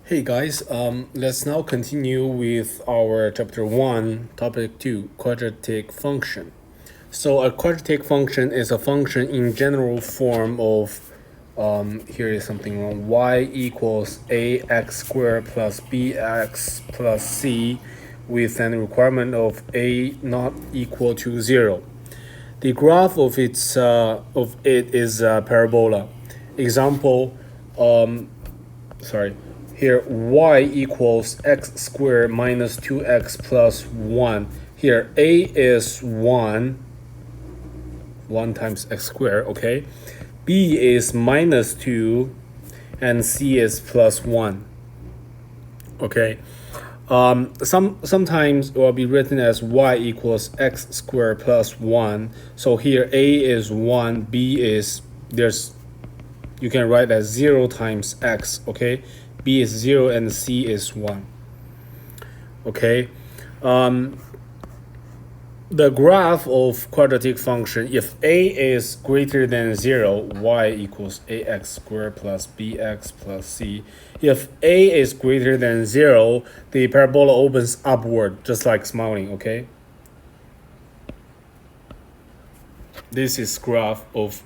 Hey guys, let's now continue with our chapter 1, topic 2, quadratic function. So a quadratic function is a function in general form of, here is something wrong, y equals ax squared plus bx plus c with an requirement of a not equal to 0. The graph of it is a parabola. Example, here y equals x squared minus 2x plus 1. Here a is 1 times x squared, okay? B is minus 2 and c is plus 1, okay? Sometimes it will be written as y equals x squared plus 1. So here a is 1, b is, you can write as 0 times x, okay? B is 0 and c is 1, okay? The graph of quadratic function, if a is greater than 0, y equals ax squared plus bx plus c. If a is greater than 0, the parabola opens upward, just like smiling, okay? This is graph of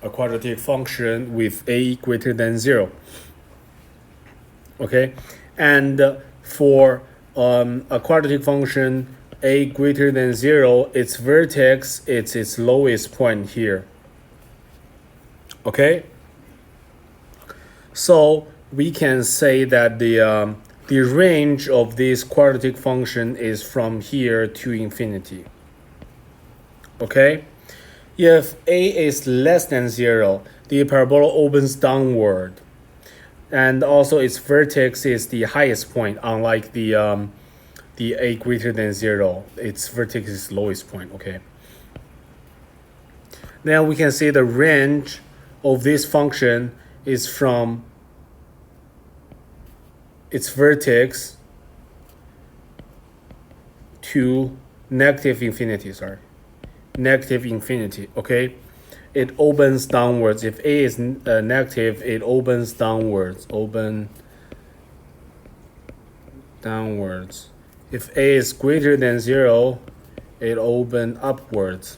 a quadratic function with a greater than 0, okay? And for a quadratic function a greater than 0, its vertex, it's its lowest point here, okay? So we can say that the range of this quadratic function is from here to infinity, okay? If a is less than 0, the parabola opens downward, and also its vertex is the highest point, unlike the a greater than 0. Its vertex is lowest point, okay? Then we can say the range of this function is from its vertex to negative infinity, negative infinity, okay? It opens downwards. If a is negative, it opens downwards, downwards. If a is greater than 0, it opens upwards.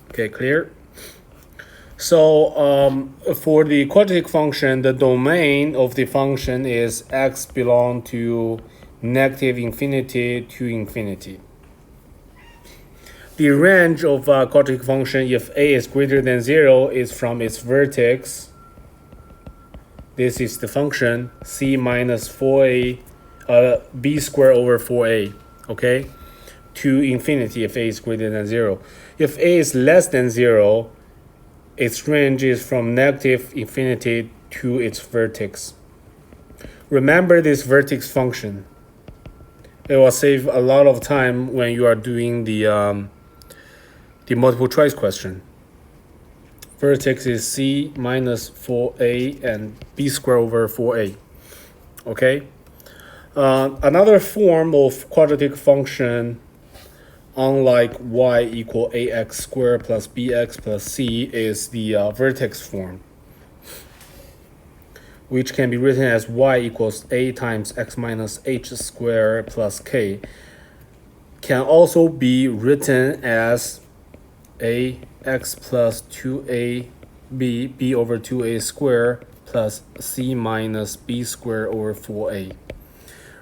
Okay, clear? So for the quadratic function, the domain of the function is x belong to negative infinity to infinity. The range of a quadratic function, if a is greater than 0, is from its vertex. This is the function c minus 4a, b squared over 4a, okay, to infinity if a is greater than 0. If a is less than 0, its range is from negative infinity to its vertex. Remember this vertex function. It will save a lot of time when you are doing the multiple choice question. Vertex is c minus 4a and b squared over 4a, okay? Another form of quadratic function, unlike y equal ax squared plus bx plus c, is the vertex form, which can be written as y equals a times x minus h squared plus k. Can also be written as ax plus 2ab b over 2a squared plus c minus b squared over 4a.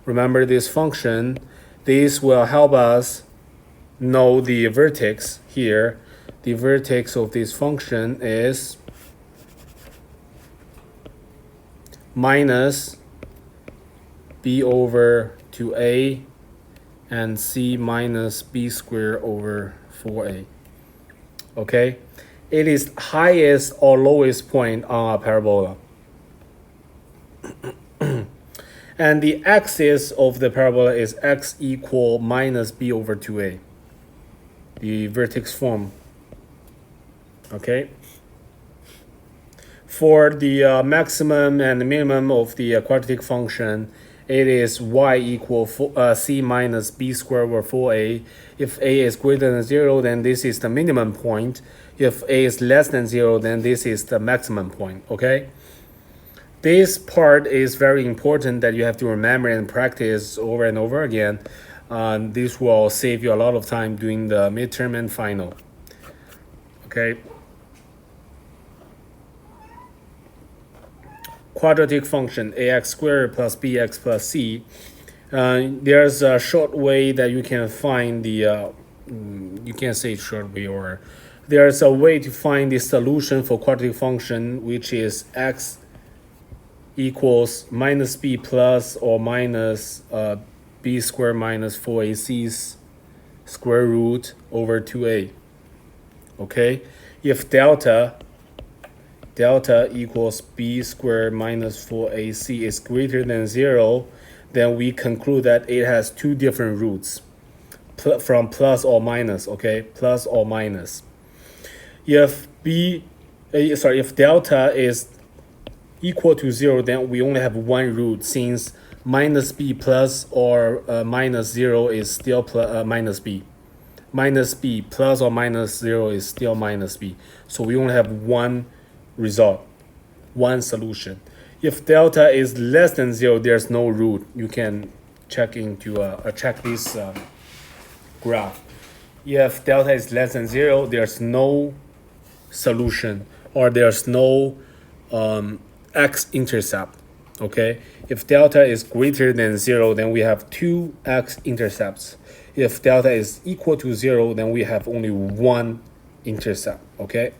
Remember this function. This will help us know the vertex here. The vertex of this function is minus b over 2a and c minus b squared over 4a. Okay, it is highest or lowest point on a parabola. And the axis of the parabola is x equal minus b over 2a, the vertex form, okay? For the maximum and minimum of the quadratic function, it is y equal c minus b squared over 4a. If a is greater than 0, then this is the minimum point. If a is less than 0, then this is the maximum point, okay? This part is very important that you have to remember and practice over and over again. This will save you a lot of time doing the midterm and final, okay? Quadratic function ax squared plus bx plus c. There's a short way that you can find the, you can't say short way, or there's a way to find the solution for quadratic function, which is x equals minus b plus or minus b squared minus 4ac's square root over 2a. Okay, if delta equals b squared minus 4ac is greater than 0, then we conclude that it has two different roots from plus or minus, okay? Plus or minus. If if delta is equal to 0, then we only have one root, since minus b plus or minus 0 is still minus b. Minus b plus or minus 0 is still minus b. So we only have one result, one solution. If delta is less than 0, there's no root. You can check into check this graph. If delta is less than 0, there's no solution, or there's no x-intercept, okay? If delta is greater than 0, then we have two x-intercepts. If delta is equal to 0, then we have only one intercept, okay?